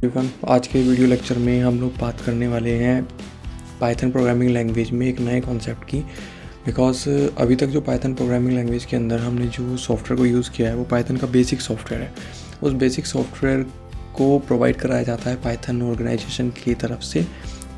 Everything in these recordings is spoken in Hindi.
एवरीवन, आज के वीडियो लेक्चर में हम लोग बात करने वाले हैं पाइथन प्रोग्रामिंग लैंग्वेज में एक नए कॉन्सेप्ट की। बिकॉज अभी तक जो पाइथन प्रोग्रामिंग लैंग्वेज के अंदर हमने जो सॉफ्टवेयर को यूज़ किया है वो पाइथन का बेसिक सॉफ्टवेयर है। उस बेसिक सॉफ्टवेयर को प्रोवाइड कराया जाता है पाइथन ऑर्गेनाइजेशन की तरफ से,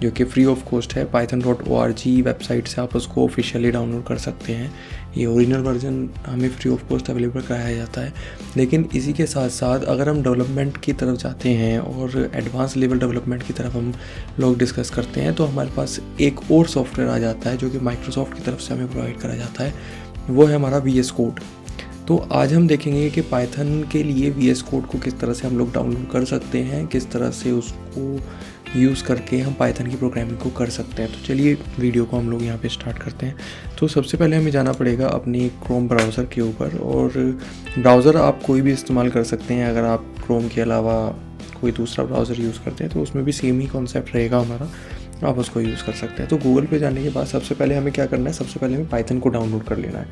जो कि फ्री ऑफ कॉस्ट है। python.org वेबसाइट से आप उसको ऑफिशियली डाउनलोड कर सकते हैं। ये ओरिजिनल वर्जन हमें फ्री ऑफ कॉस्ट अवेलेबल कराया जाता है। लेकिन इसी के साथ साथ अगर हम डेवलपमेंट की तरफ जाते हैं और एडवांस लेवल डेवलपमेंट की तरफ हम लोग डिस्कस करते हैं तो हमारे पास एक और सॉफ्टवेयर आ जाता है जो कि माइक्रोसॉफ्ट की तरफ से हमें प्रोवाइड करा जाता है। वो है हमारा VS कोड। तो आज हम देखेंगे कि पाइथन के लिए VS कोड को किस तरह से हम लोग डाउनलोड कर सकते हैं, किस तरह से उसको यूज़ करके हम पाइथन की प्रोग्रामिंग को कर सकते हैं। तो चलिए वीडियो को हम लोग यहाँ पे स्टार्ट करते हैं। तो सबसे पहले हमें जाना पड़ेगा अपनी क्रोम ब्राउज़र के ऊपर, और ब्राउज़र आप कोई भी इस्तेमाल कर सकते हैं। अगर आप क्रोम के अलावा कोई दूसरा ब्राउज़र यूज़ करते हैं तो उसमें भी सेम ही कॉन्सेप्ट रहेगा हमारा, आप उसको यूज़ कर सकते हैं। तो गूगल पे जाने के बाद सबसे पहले हमें क्या करना है, सबसे पहले हमें पाइथन को डाउनलोड कर लेना है।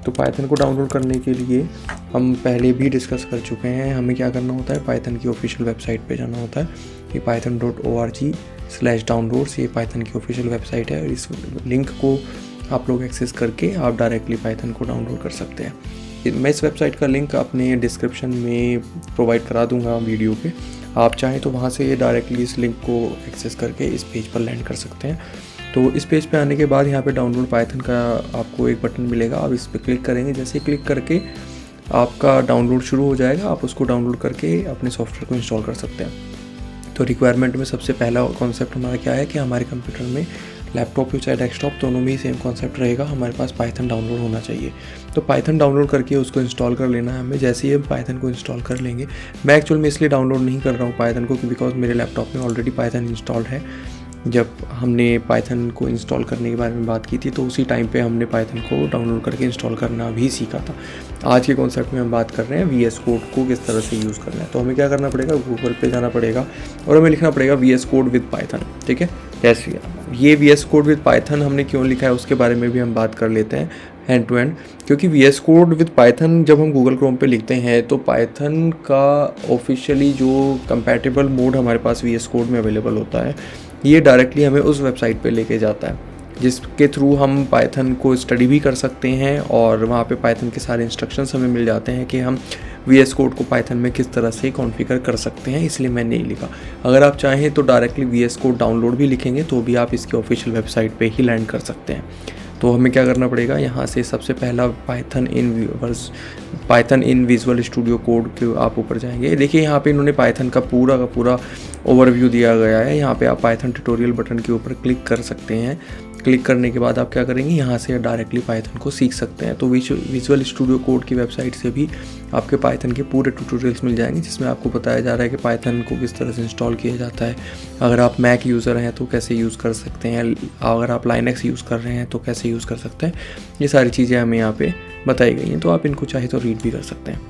तो पाइथन को डाउनलोड करने के लिए हम पहले भी डिस्कस कर चुके हैं, हमें क्या करना होता है, पाइथन की ऑफिशियल वेबसाइट पे जाना होता है। ये python.org/downloads ये पाइथन की ऑफिशियल वेबसाइट है, और इस लिंक को आप लोग एक्सेस करके आप डायरेक्टली पाइथन को डाउनलोड कर सकते हैं। मैं इस वेबसाइट का लिंक अपने डिस्क्रिप्शन में प्रोवाइड करा दूंगा वीडियो पे। आप चाहें तो वहाँ से डायरेक्टली इस लिंक को एक्सेस करके इस पेज पर लैंड कर सकते हैं। तो इस पेज पे आने के बाद यहाँ पे डाउनलोड पाइथन का आपको एक बटन मिलेगा, आप इस पर क्लिक करेंगे। जैसे ही क्लिक करके आपका डाउनलोड शुरू हो जाएगा, आप उसको डाउनलोड करके अपने सॉफ्टवेयर को इंस्टॉल कर सकते हैं। तो रिक्वायरमेंट में सबसे पहला कॉन्सेप्ट हमारा क्या है कि हमारे कंप्यूटर में, लैपटॉप या चाहे डेस्कटॉप, दोनों में ही सेम कॉन्सेप्ट रहेगा, हमारे पास पाइथन डाउनलोड होना चाहिए। तो पाइथन डाउनलोड करके उसको इंस्टॉल कर लेना है हमें। जैसे ही हम पाइथन को इंस्टॉल कर लेंगे, मैं एक्चुअल में इसलिए डाउनलोड नहीं कर रहा हूँ पाइथन को बिकॉज मेरे लैपटॉप में ऑलरेडी पाइथन इंस्टॉल्ड है। जब हमने पाइथन को इंस्टॉल करने के बारे में बात की थी तो उसी टाइम पे हमने पाइथन को डाउनलोड करके इंस्टॉल करना भी सीखा था। आज के कॉन्सेप्ट में हम बात कर रहे हैं VS कोड को किस तरह से यूज़ करना है। तो हमें क्या करना पड़ेगा, गूगल पे जाना पड़ेगा और हमें लिखना पड़ेगा VS कोड विद पाइथन। ठीक है, जैसे ये VS कोड विद पाइथन हमने क्यों लिखा है उसके बारे में भी हम बात कर लेते हैं हैंड टू हैंड। क्योंकि VS कोड विद पाइथन जब हम गूगल क्रोम पे लिखते हैं तो पाइथन का ऑफिशियली जो कंपैटिबल मोड हमारे पास VS कोड में अवेलेबल होता है, ये डायरेक्टली हमें उस वेबसाइट पे लेके जाता है, जिसके थ्रू हम पाइथन को स्टडी भी कर सकते हैं। और वहाँ पे पाइथन के सारे इंस्ट्रक्शंस हमें मिल जाते हैं कि हम VS कोड को पाइथन में किस तरह से कॉन्फ़िगर कर सकते हैं, इसलिए मैंने नहीं लिखा। अगर आप चाहें तो डायरेक्टली VS कोड डाउनलोड भी लिखेंगे तो भी आप इसकी ऑफिशियल वेबसाइट पे ही लैंड कर सकते हैं। तो हमें क्या करना पड़ेगा, यहाँ से सबसे पहला पाइथन इन विजुअल स्टूडियो कोड के आप ऊपर जाएंगे। देखिए यहाँ पे इन्होंने पाइथन का पूरा ओवरव्यू दिया गया है। यहाँ पे आप पाइथन ट्यूटोरियल बटन के ऊपर क्लिक कर सकते हैं। क्लिक करने के बाद आप क्या करेंगे, यहाँ से डायरेक्टली पाइथन को सीख सकते हैं। तो विजुअल स्टूडियो कोड की वेबसाइट से भी आपके पाइथन के पूरे ट्यूटोरियल्स मिल जाएंगे, जिसमें आपको बताया जा रहा है कि पाइथन को किस तरह से इंस्टॉल किया जाता है। अगर आप मैक यूज़र हैं तो कैसे यूज़ कर सकते हैं, अगर आप लाइनक्स यूज़ कर रहे हैं तो कैसे यूज़ कर सकते हैं, ये सारी चीज़ें हमें यहाँ पे बताई गई हैं। तो आप इनको चाहे तो रीड भी कर सकते हैं।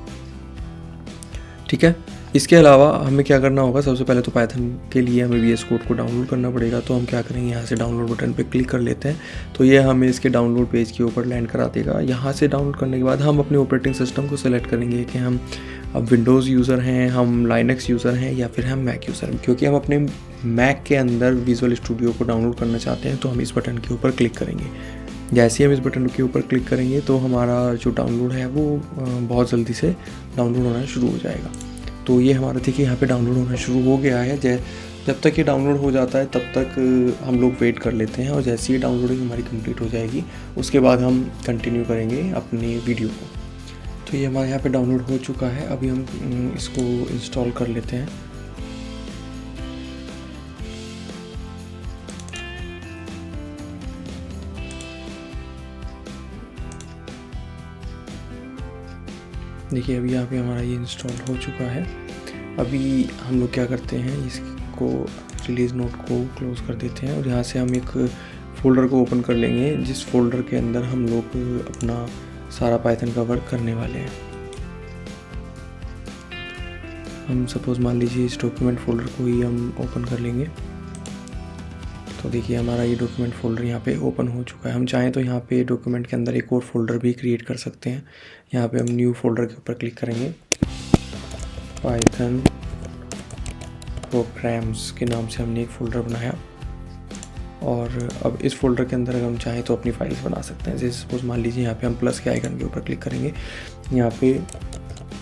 ठीक है, इसके अलावा हमें क्या करना होगा, सबसे पहले तो पाइथन के लिए हमें VS कोड को डाउनलोड करना पड़ेगा। तो हम क्या करेंगे, यहाँ से डाउनलोड बटन पे क्लिक कर लेते हैं। तो ये हमें इसके डाउनलोड पेज के ऊपर लैंड करा देगा। यहाँ से डाउनलोड करने के बाद हम अपने ऑपरेटिंग सिस्टम को सेलेक्ट करेंगे कि हम अब विंडोज़ यूज़र हैं, हम लाइनक्स यूज़र हैं, या फिर हम मैक यूज़र हैं। क्योंकि हम अपने मैक के अंदर विजुअल स्टूडियो को डाउनलोड करना चाहते हैं तो हम इस बटन के ऊपर क्लिक करेंगे। जैसे ही हम इस बटन के ऊपर क्लिक करेंगे तो हमारा जो डाउनलोड है वो बहुत जल्दी से डाउनलोड होना शुरू हो जाएगा। तो ये हमारा देखिए यहाँ पे डाउनलोड होना शुरू हो गया है। जब तक ये डाउनलोड हो जाता है तब तक हम लोग वेट कर लेते हैं, और जैसे ही डाउनलोडिंग हमारी कंप्लीट हो जाएगी उसके बाद हम कंटिन्यू करेंगे अपनी वीडियो को। तो ये हमारे यहाँ पे डाउनलोड हो चुका है। अभी हम इसको इंस्टॉल कर लेते हैं। देखिए अभी यहाँ पे हमारा ये इंस्टॉल हो चुका है। अभी हम लोग क्या करते हैं, इसको रिलीज़ नोट को क्लोज कर देते हैं और यहाँ से हम एक फ़ोल्डर को ओपन कर लेंगे, जिस फोल्डर के अंदर हम लोग अपना सारा पाइथन का वर्क करने वाले हैं। हम सपोज़ मान लीजिए इस डॉक्यूमेंट फ़ोल्डर को ही हम ओपन कर लेंगे। तो देखिए हमारा ये डॉक्यूमेंट फ़ोल्डर यहाँ पे ओपन हो चुका है। हम चाहें तो यहाँ पे डॉक्यूमेंट के अंदर एक और फोल्डर भी क्रिएट कर सकते हैं। यहाँ पे हम न्यू फोल्डर के ऊपर क्लिक करेंगे, पाइथन प्रोग्राम्स के नाम से हमने एक फ़ोल्डर बनाया और अब इस फोल्डर के अंदर अगर हम चाहें तो अपनी फाइल्स बना सकते हैं। जैसे सपोज मान लीजिए यहाँ पे हम प्लस के आइकन के ऊपर क्लिक करेंगे, यहाँ पे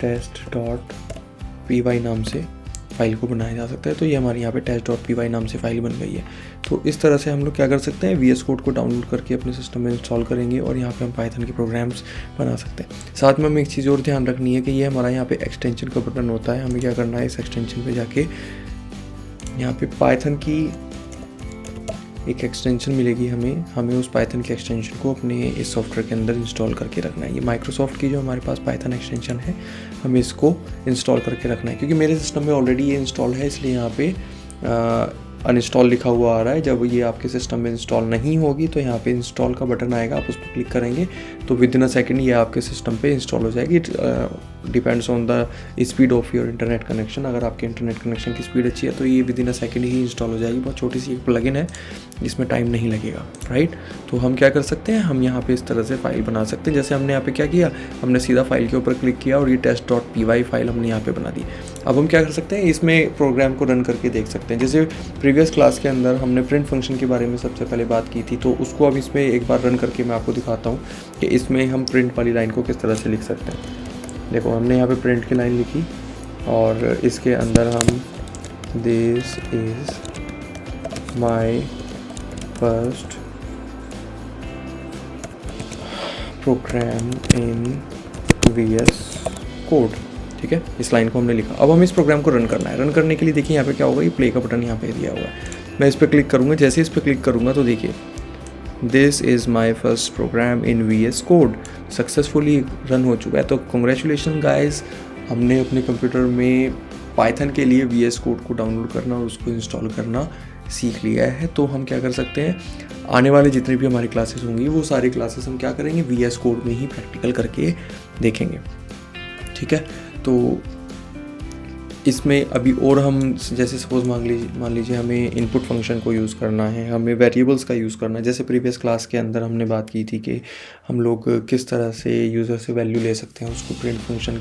test.py नाम से फाइल को बनाया जा सकता है। तो ये हमारे यहाँ पे test.py नाम से फाइल बन गई है। तो इस तरह से हम लोग क्या कर सकते हैं, VS कोड को डाउनलोड करके अपने सिस्टम में इंस्टॉल करेंगे और यहाँ पे हम पाइथन के प्रोग्राम्स बना सकते हैं। साथ में हमें एक चीज़ और ध्यान रखनी है कि ये हमारा यहाँ पे एक्सटेंशन का बटन होता है। हमें क्या करना है, इस एक्सटेंशन पे जाके यहाँ पे पाइथन की एक एक्सटेंशन मिलेगी हमें उस पाइथन के एक्सटेंशन को अपने इस सॉफ्टवेयर के अंदर इंस्टॉल करके रखना है। ये माइक्रोसॉफ्ट की जो हमारे पास पाइथन एक्सटेंशन है, हमें इसको इंस्टॉल करके रखना है। क्योंकि मेरे सिस्टम में ऑलरेडी ये इंस्टॉल है, इसलिए यहाँ पे अनइंस्टॉल लिखा हुआ आ रहा है। जब ये आपके सिस्टम में इंस्टॉल नहीं होगी तो यहाँ पे इंस्टॉल का बटन आएगा, आप उस पर क्लिक करेंगे तो विद इन अ सेकेंड ये आपके सिस्टम पे इंस्टॉल हो जाएगी। Depends on the speed of your internet connection. अगर आपके इंटरनेट कनेक्शन की स्पीड अच्छी है तो ये with in a second he install हो जाएगी। बहुत छोटी सी एक प्लगइन है, इसमें टाइम नहीं लगेगा, राइट। तो हम क्या कर सकते हैं, हम यहाँ पे इस तरह से फाइल बना सकते हैं। जैसे हमने यहाँ पे क्या किया, हमने सीधा फाइल के ऊपर क्लिक किया और ये test.py फाइल हमने यहाँ पे बना दी। अब हम क्या कर सकते हैं, इसमें प्रोग्राम को रन करके देख सकते हैं। जैसे प्रीवियस क्लास के अंदर हमने प्रिंट फंक्शन के बारे में सबसे पहले बात की थी, तो उसको अब इसमें एक बार रन करके मैं आपको दिखाता हूँ कि इसमें हम प्रिंट वाली लाइन को किस तरह से लिख सकते हैं। देखो हमने यहाँ पे प्रिंट की लाइन लिखी और इसके अंदर हम this is my first program in VS code, ठीक है। इस लाइन को हमने लिखा। अब हमें इस प्रोग्राम को रन करना है। रन करने के लिए देखिए यहाँ पे क्या होगा, ये प्ले का बटन यहाँ पे दिया हुआ है। मैं इस पर क्लिक करूँगा, जैसे इस पर क्लिक करूँगा तो देखिए this is my first program in VS code successfully run हो चुका है। तो कॉन्ग्रेचुलेशन गाइस, हमने अपने कंप्यूटर में पाइथन के लिए VS कोड को डाउनलोड करना और उसको इंस्टॉल करना सीख लिया है। तो हम क्या कर सकते हैं, आने वाले जितनी भी हमारी क्लासेस होंगी वो सारी क्लासेस हम क्या करेंगे, VS कोड में ही प्रैक्टिकल करके देखेंगे, ठीक है। तो इसमें अभी और हम जैसे सपोज मान लीजिए हमें इनपुट फंक्शन को यूज़ करना है, हमें वेरिएबल्स का यूज़ करना है। जैसे प्रीवियस क्लास के अंदर हमने बात की थी कि हम लोग किस तरह से यूज़र से वैल्यू ले सकते हैं, उसको प्रिंट फंक्शन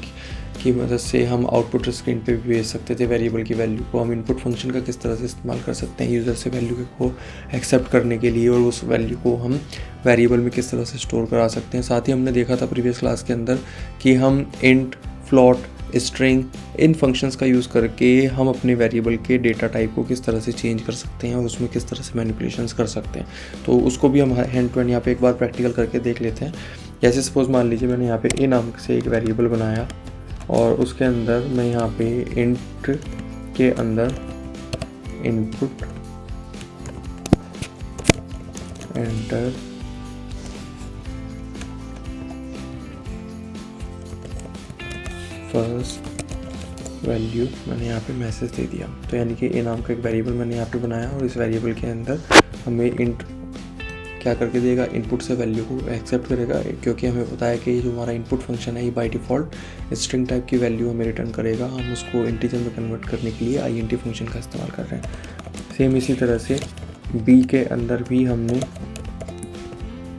की मदद से हम आउटपुट स्क्रीन पे भी भेज सकते थे। वेरिएबल की वैल्यू को हम इनपुट फंक्शन का किस तरह से इस्तेमाल कर सकते हैं यूज़र से वैल्यू को एक्सेप्ट करने के लिए, और उस वैल्यू को हम वेरिएबल में किस तरह से स्टोर करा सकते हैं। साथ ही हमने देखा था प्रीवियस क्लास के अंदर कि हम इंट, फ्लोट, स्ट्रिंग, इन फंक्शंस का यूज़ करके हम अपने वेरिएबल के डेटा टाइप को किस तरह से चेंज कर सकते हैं और उसमें किस तरह से मैनिपुलेशंस कर सकते हैं। तो उसको भी हम हैंड टू हैंड यहाँ पे एक बार प्रैक्टिकल करके देख लेते हैं। जैसे सपोज मान लीजिए मैंने यहाँ पे ए नाम से एक वेरिएबल बनाया और उसके अंदर मैं यहाँ पे इंट के अंदर इनपुट एंटर फर्स्ट वैल्यू मैंने यहाँ पे मैसेज दे दिया। तो यानी कि ए नाम का एक वेरिएबल मैंने यहाँ पे बनाया और इस वेरिएबल के अंदर हमें इंट क्या करके देगा, इनपुट से वैल्यू को एक्सेप्ट करेगा। क्योंकि हमें पता है कि जो हमारा इनपुट फंक्शन है ये बाय डिफ़ॉल्ट स्ट्रिंग टाइप की वैल्यू हमें रिटर्न करेगा। हम उसको इंटीजर में कन्वर्ट करने के लिए int फंक्शन का इस्तेमाल कर रहे हैं। सेम इसी तरह से बी के अंदर भी हमने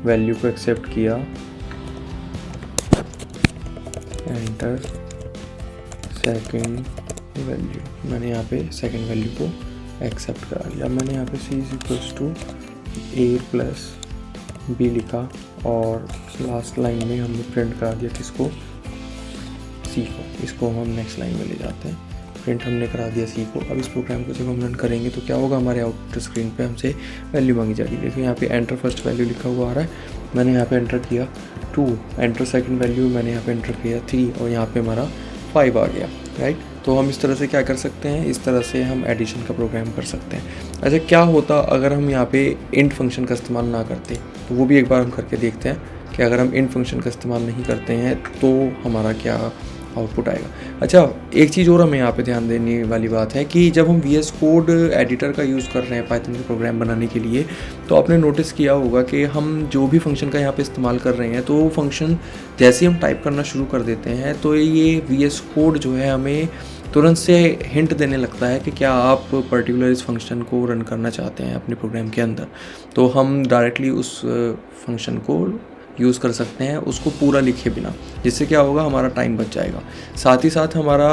वैल्यू को एक्सेप्ट किया, एंटर सेकेंड वैल्यू, मैंने यहाँ पे सेकेंड वैल्यू को एक्सेप्ट करा लिया। मैंने यहाँ पे C=A+B लिखा और लास्ट लाइन में हमने प्रिंट करा दिया किसको, C को। इसको हम नेक्स्ट लाइन में ले जाते हैं। प्रिंट हमने करा दिया C को। अब इस प्रोग्राम को जब हम रन करेंगे तो क्या होगा, हमारे आउटपुट स्क्रीन पे हमसे वैल्यू मांगी जाएगी। देखिए यहाँ पे एंटर फर्स्ट वैल्यू लिखा हुआ आ रहा है, मैंने यहाँ पे एंटर किया 2, एंटर सेकंड वैल्यू मैंने यहाँ पे एंटर किया 3 और यहाँ पे हमारा 5 आ गया, राइट। तो हम इस तरह से क्या कर सकते हैं, इस तरह से हम एडिशन का प्रोग्राम कर सकते हैं। अच्छा, क्या होता अगर हम यहाँ पे इंट फंक्शन का इस्तेमाल ना करते, तो वो भी एक बार हम करके देखते हैं कि अगर हम इंट फंक्शन का इस्तेमाल नहीं करते हैं तो हमारा क्या आउटपुट आएगा। अच्छा, एक चीज़ और हमें यहाँ पे ध्यान देने वाली बात है कि जब हम VS कोड एडिटर का यूज़ कर रहे हैं पाइथन के प्रोग्राम बनाने के लिए, तो आपने नोटिस किया होगा कि हम जो भी फंक्शन का यहाँ पे इस्तेमाल कर रहे हैं तो वो फंक्शन जैसे ही हम टाइप करना शुरू कर देते हैं तो ये VS कोड जो है हमें तुरंत से हिंट देने लगता है कि क्या आप पर्टिकुलर इस फंक्शन को रन करना चाहते हैं अपने प्रोग्राम के अंदर। तो हम डायरेक्टली उस फंक्शन को यूज़ कर सकते हैं उसको पूरा लिखे बिना, जिससे क्या होगा, हमारा टाइम बच जाएगा। साथ ही साथ हमारा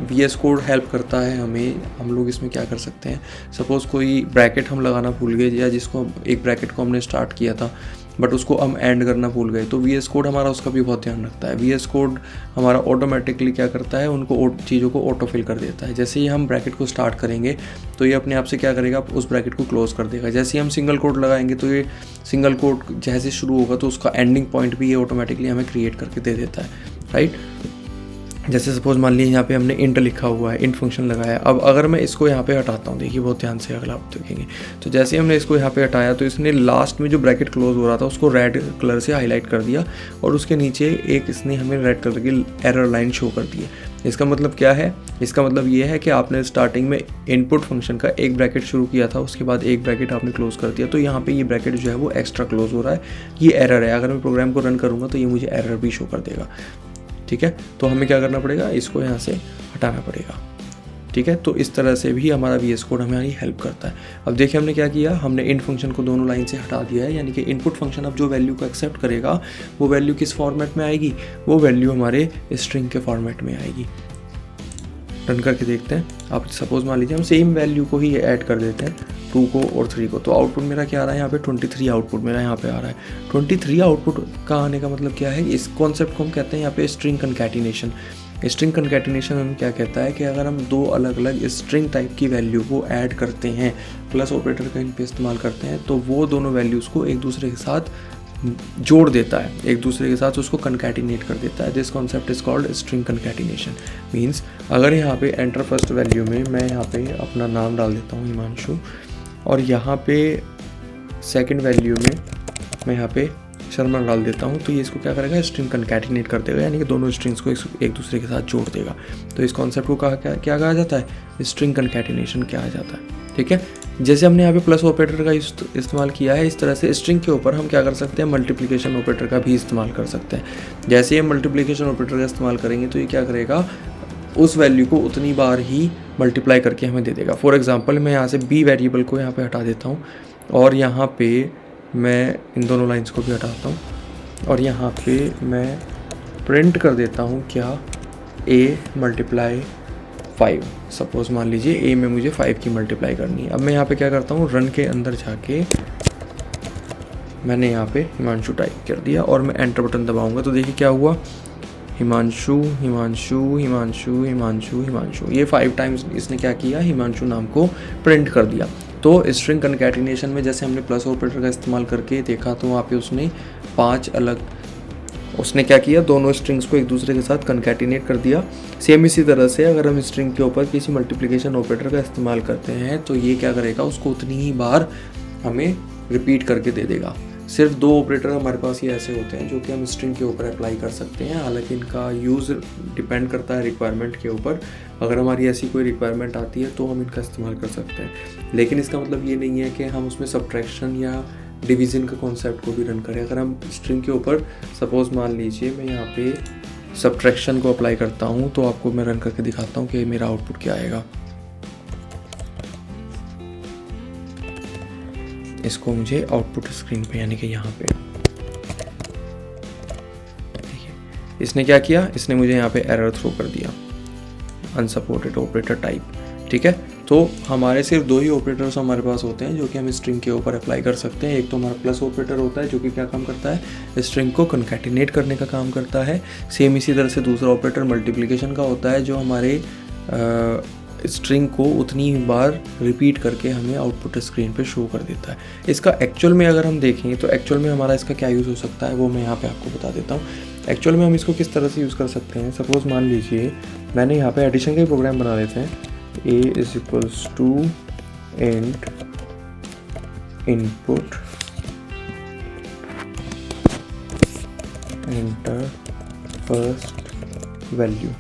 VS कोड हेल्प करता है हमें। हम लोग इसमें क्या कर सकते हैं, सपोज़ कोई ब्रैकेट हम लगाना भूल गए, या जिसको एक ब्रैकेट को हमने स्टार्ट किया था बट उसको हम एंड करना भूल गए, तो VS कोड हमारा उसका भी बहुत ध्यान रखता है। VS कोड हमारा ऑटोमेटिकली क्या करता है, उनको चीज़ों को ऑटो फिल कर देता है। जैसे ही हम ब्रैकेट को स्टार्ट करेंगे तो ये अपने आप से क्या करेगा, उस ब्रैकेट को क्लोज कर देगा। जैसे ही हम सिंगल कोड लगाएंगे तो ये सिंगल कोड जैसे शुरू होगा तो उसका एंडिंग पॉइंट भी ये ऑटोमेटिकली हमें क्रिएट करके दे देता है, राइट। जैसे सपोज मान लीजिए यहाँ पे हमने इंट लिखा हुआ है, इंट फंक्शन लगाया है। अब अगर मैं इसको यहाँ पे हटाता हूँ, देखिए बहुत ध्यान से अगला आप देखेंगे, तो जैसे ही हमने इसको यहाँ पे हटाया तो इसने लास्ट में जो ब्रैकेट क्लोज हो रहा था उसको रेड कलर से हाईलाइट कर दिया, और उसके नीचे एक इसने हमें रेड कलर की एरर लाइन शो कर दी है। इसका मतलब क्या है, इसका मतलब ये है कि आपने स्टार्टिंग में इनपुट फंक्शन का एक ब्रैकेट शुरू किया था, उसके बाद एक ब्रैकेट आपने क्लोज कर दिया, तो यहाँ पे ये ब्रैकेट जो है वो एक्स्ट्रा क्लोज हो रहा है, ये एरर है। अगर मैं प्रोग्राम को रन करूँगा तो ये मुझे एरर भी शो कर देगा, ठीक है। तो हमें क्या करना पड़ेगा, इसको यहाँ से हटाना पड़ेगा, ठीक है। तो इस तरह से भी हमारा VS कोड हमारी हेल्प करता है। अब देखिए हमने क्या किया, हमने इंट फंक्शन को दोनों लाइन से हटा दिया है, यानी कि इनपुट फंक्शन अब जो वैल्यू को एक्सेप्ट करेगा वो वैल्यू किस फॉर्मेट में आएगी, वो वैल्यू हमारे स्ट्रिंग के फॉर्मेट में आएगी। रन करके देखते हैं। आप सपोज मान लीजिए हम सेम वैल्यू को ही ऐड कर देते हैं, 2 को और 3 को, तो आउटपुट मेरा क्या आ रहा है, यहाँ पे 23 आउटपुट मेरा यहाँ पे आ रहा है। 23 आउटपुट का आने का मतलब क्या है, इस कॉन्सेप्ट को हम कहते हैं यहाँ पे स्ट्रिंग कंकैटिनेशन। स्ट्रिंग कंकैटिनेशन हम क्या कहता है कि अगर हम दो अलग अलग स्ट्रिंग टाइप की वैल्यू को ऐड करते हैं, प्लस ऑपरेटर का इन पे इस्तेमाल करते हैं, तो वो दोनों वैल्यूज़ को एक दूसरे के साथ जोड़ देता है, एक दूसरे के साथ उसको कंकैटिनेट कर देता है। This concept is called string concatenation. Means अगर यहाँ पे एंटर फर्स्ट वैल्यू में मैं यहाँ पे अपना नाम डाल देता हूँ हिमांशु, और यहाँ पे सेकंड वैल्यू में मैं यहाँ पे शर्मा डाल देता हूँ, तो ये इसको क्या करेगा, स्ट्रिंग कंकैटिनेट कर देगा, यानी कि दोनों स्ट्रिंग्स को एक दूसरे के साथ जोड़ देगा। तो इस कॉन्सेप्ट को क्या कहा जाता है, स्ट्रिंग कंकैटिनेशन कहा जाता है, ठीक है। जैसे हमने यहाँ पे प्लस ऑपरेटर का इस्तेमाल किया है, इस तरह से स्ट्रिंग के ऊपर हम क्या कर सकते हैं, मल्टीप्लिकेशन ऑपरेटर का भी इस्तेमाल कर सकते हैं। जैसे हम मल्टीप्लिकेशन ऑपरेटर का इस्तेमाल करेंगे तो ये क्या करेगा, उस वैल्यू को उतनी बार ही मल्टीप्लाई करके हमें दे देगा। फॉर एग्जांपल मैं यहाँ से b वेरिएबल को यहाँ पे हटा देता हूँ, और यहाँ पे मैं इन दोनों लाइंस को भी हटाता हूँ, और यहाँ पे मैं प्रिंट कर देता हूँ क्या, a मल्टीप्लाई 5। सपोज मान लीजिए a में मुझे 5 की मल्टीप्लाई करनी है। अब मैं यहाँ पे क्या करता हूँ, रन के अंदर जाके मैंने यहाँ पे हिमांशु टाइप कर दिया और मैं एंटर बटन दबाऊंगा, तो देखिए क्या हुआ, हिमांशु हिमांशु हिमांशु हिमांशु हिमांशु, ये 5 टाइम्स इसने क्या किया, हिमांशु नाम को प्रिंट कर दिया। तो स्ट्रिंग कंकैटिनेशन में जैसे हमने प्लस ऑपरेटर का इस्तेमाल करके देखा, तो वहाँ पे उसने क्या किया, दोनों स्ट्रिंग्स को एक दूसरे के साथ कंकैटिनेट कर दिया। सेम इसी तरह से अगर हम स्ट्रिंग के ऊपर किसी मल्टीप्लिकेशन ऑपरेटर का इस्तेमाल करते हैं तो ये क्या करेगा, उसको उतनी ही बार हमें रिपीट करके दे देगा। सिर्फ 2 ऑपरेटर हमारे पास ये ऐसे होते हैं जो कि हम स्ट्रिंग के ऊपर अप्लाई कर सकते हैं, हालांकि इनका यूज़ डिपेंड करता है रिक्वायरमेंट के ऊपर। अगर हमारी ऐसी कोई रिक्वायरमेंट आती है तो हम इनका इस्तेमाल कर सकते हैं, लेकिन इसका मतलब ये नहीं है कि हम उसमें सब्ट्रैक्शन या डिवीज़न का कॉन्सेप्ट को भी रन करें। अगर हम स्ट्रिंग के ऊपर सपोज मान लीजिए मैं यहाँ पे सब्ट्रैक्शन को अप्लाई करता हूँ, तो आपको मैं रन करके दिखाता हूँ कि मेरा आउटपुट क्या आएगा। इसको मुझे आउटपुट स्क्रीन पे यानी कि यहाँ पे देखिए इसने क्या किया, इसने मुझे यहाँ पे एरर थ्रो कर दिया, अनसपोर्टेड ऑपरेटर टाइप, ठीक है। तो हमारे सिर्फ 2 ही ऑपरेटर्स हमारे पास होते हैं जो कि हम स्ट्रिंग के ऊपर अप्लाई कर सकते हैं। एक तो हमारा प्लस ऑपरेटर होता है जो कि क्या काम करता है, स्ट्रिंग को कंकैटिनेट करने का काम करता है। सेम इसी तरह से दूसरा ऑपरेटर मल्टीप्लिकेशन का होता है जो हमारे स्ट्रिंग को उतनी ही बार रिपीट करके हमें आउटपुट स्क्रीन पे शो कर देता है। इसका एक्चुअल में अगर हम देखें तो एक्चुअल में हमारा इसका क्या यूज़ हो सकता है वो मैं यहाँ पे आपको बता देता हूँ। एक्चुअल में हम इसको किस तरह से यूज़ कर सकते हैं, सपोज़ मान लीजिए मैंने यहाँ पे एडिशन का प्रोग्राम बना लेते हैं। a is equals to int input enter first value।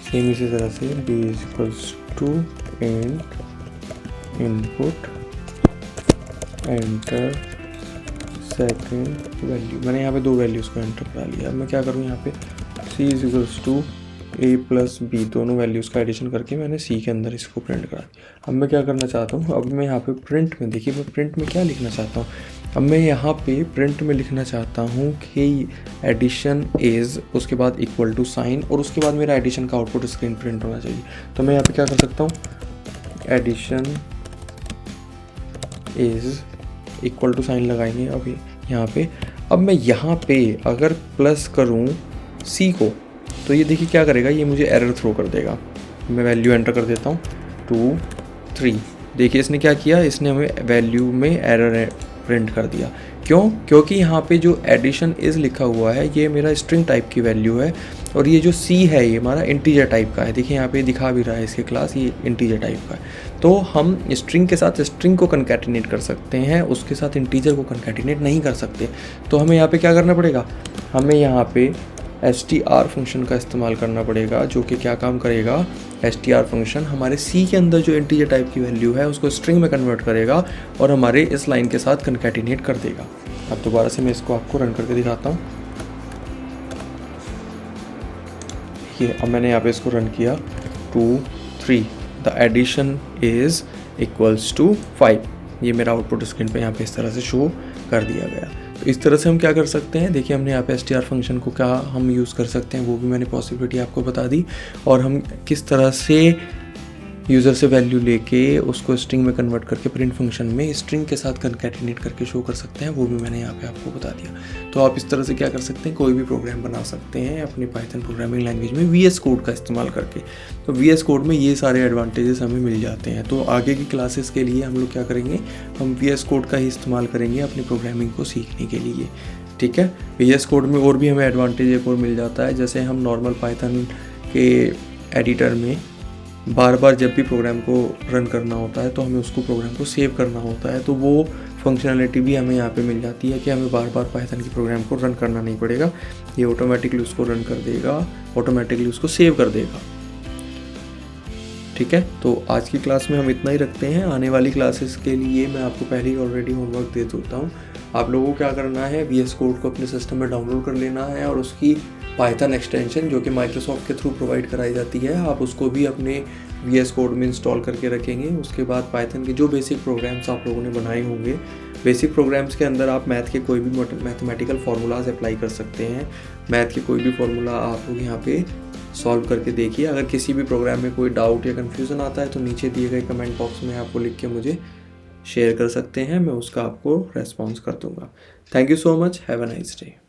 Same इसी तरह से b is equals to int input enter second value। मैंने यहाँ पे 2 वैल्यूज़ को एंटर करा लिया। अब मैं क्या करूँ, यहाँ पे c is equals to a plus B, दोनों वैल्यूज़ का एडिशन करके मैंने सी के अंदर इसको प्रिंट करा दिया। अब मैं क्या करना चाहता हूँ, अब मैं यहाँ पे प्रिंट में देखिए मैं प्रिंट में क्या लिखना चाहता हूँ, अब मैं यहाँ पे प्रिंट में लिखना चाहता हूँ कि एडिशन इज़, उसके बाद इक्वल टू साइन, और उसके बाद मेरा एडिशन का आउटपुट स्क्रीन प्रिंट होना चाहिए। तो मैं यहाँ पे क्या कर सकता हूँ, addition is equal to sign लगाएंगे अभी यहाँ पे। अब मैं यहाँ पे अगर प्लस करूँ सी को, तो ये देखिए क्या करेगा, ये मुझे एरर थ्रो कर देगा। मैं वैल्यू एंटर कर देता हूँ 2 3। देखिए इसने क्या किया, इसने हमें वैल्यू में एरर प्रिंट कर दिया। क्यों? क्योंकि यहाँ पे जो एडिशन इज़ लिखा हुआ है ये मेरा स्ट्रिंग टाइप की वैल्यू है, और ये जो सी है ये हमारा इंटीजर टाइप का है। देखिए यहाँ पे दिखा भी रहा है इसके क्लास, ये इंटीजर टाइप का है। तो हम स्ट्रिंग के साथ स्ट्रिंग को कनकैटिनेट कर सकते हैं, उसके साथ इंटीजर को कनकैटिनेट नहीं कर सकते। तो हमें यहाँ पे क्या करना पड़ेगा, हमें यहाँ पे str फंक्शन का इस्तेमाल करना पड़ेगा, जो कि क्या काम करेगा, str फंक्शन हमारे c के अंदर जो इंटीजर टाइप की वैल्यू है उसको स्ट्रिंग में कन्वर्ट करेगा और हमारे इस लाइन के साथ कनकैटिनेट कर देगा। अब दोबारा से मैं इसको आपको रन करके दिखाता हूँ। ये अब मैंने यहाँ पे इसको रन किया 2 3, the addition is equals to 5। ये मेरा आउटपुट स्क्रीन पे यहाँ पे इस तरह से शो कर दिया गया। तो इस तरह से हम क्या कर सकते हैं, देखिए हमने यहाँ पे str फंक्शन को क्या हम यूज़ कर सकते हैं वो भी मैंने पॉसिबिलिटी आपको बता दी, और हम किस तरह से यूज़र से वैल्यू लेके उसको स्ट्रिंग में कन्वर्ट करके प्रिंट फंक्शन में स्ट्रिंग के साथ कनकैटिनेट करके शो कर सकते हैं, वो भी मैंने यहाँ पे आपको बता दिया। तो आप इस तरह से क्या कर सकते हैं, कोई भी प्रोग्राम बना सकते हैं अपनी पाइथन प्रोग्रामिंग लैंग्वेज में VS कोड का इस्तेमाल करके। तो VS कोड में ये सारे एडवांटेजेस हमें मिल जाते हैं। तो आगे की क्लासेस के लिए हम लोग क्या करेंगे, हम VS कोड का ही इस्तेमाल करेंगे अपनी प्रोग्रामिंग को सीखने के लिए। ठीक है, VS कोड में और भी हमें एडवांटेज एक और मिल जाता है, जैसे हम नॉर्मल पाइथन के एडिटर में बार बार जब भी प्रोग्राम को रन करना होता है तो हमें उसको प्रोग्राम को सेव करना होता है। तो वो फंक्शनैलिटी भी हमें यहाँ पे मिल जाती है कि हमें बार बार पाइथन की प्रोग्राम को रन करना नहीं पड़ेगा, ये ऑटोमेटिकली उसको रन कर देगा, ऑटोमेटिकली उसको सेव कर देगा। ठीक है, तो आज की क्लास में हम इतना ही रखते हैं। आने वाली क्लासेस के लिए मैं आपको पहले ही ऑलरेडी होमवर्क दे देता हूँ। आप लोगों को क्या करना है, VS कोड को अपने सिस्टम में डाउनलोड कर लेना है, और उसकी पाइथन एक्सटेंशन जो कि माइक्रोसॉफ्ट के थ्रू प्रोवाइड कराई जाती है, आप उसको भी अपने VS कोड में इंस्टॉल करके रखेंगे। उसके बाद पाइथन के जो बेसिक प्रोग्राम्स आप लोगों ने बनाए होंगे, बेसिक प्रोग्राम्स के अंदर आप मैथ के कोई भी मैथमेटिकल फार्मूलाज अप्लाई कर सकते हैं। मैथ के कोई भी फार्मूला आप लोग यहाँ पे सॉल्व करके देखिए। अगर किसी भी प्रोग्राम में कोई डाउट या कन्फ्यूज़न आता है तो नीचे दिए गए कमेंट बॉक्स में आपको लिख के मुझे शेयर कर सकते हैं, मैं उसका आपको रेस्पॉन्स कर दूंगा। Thank you so much, have a nice day.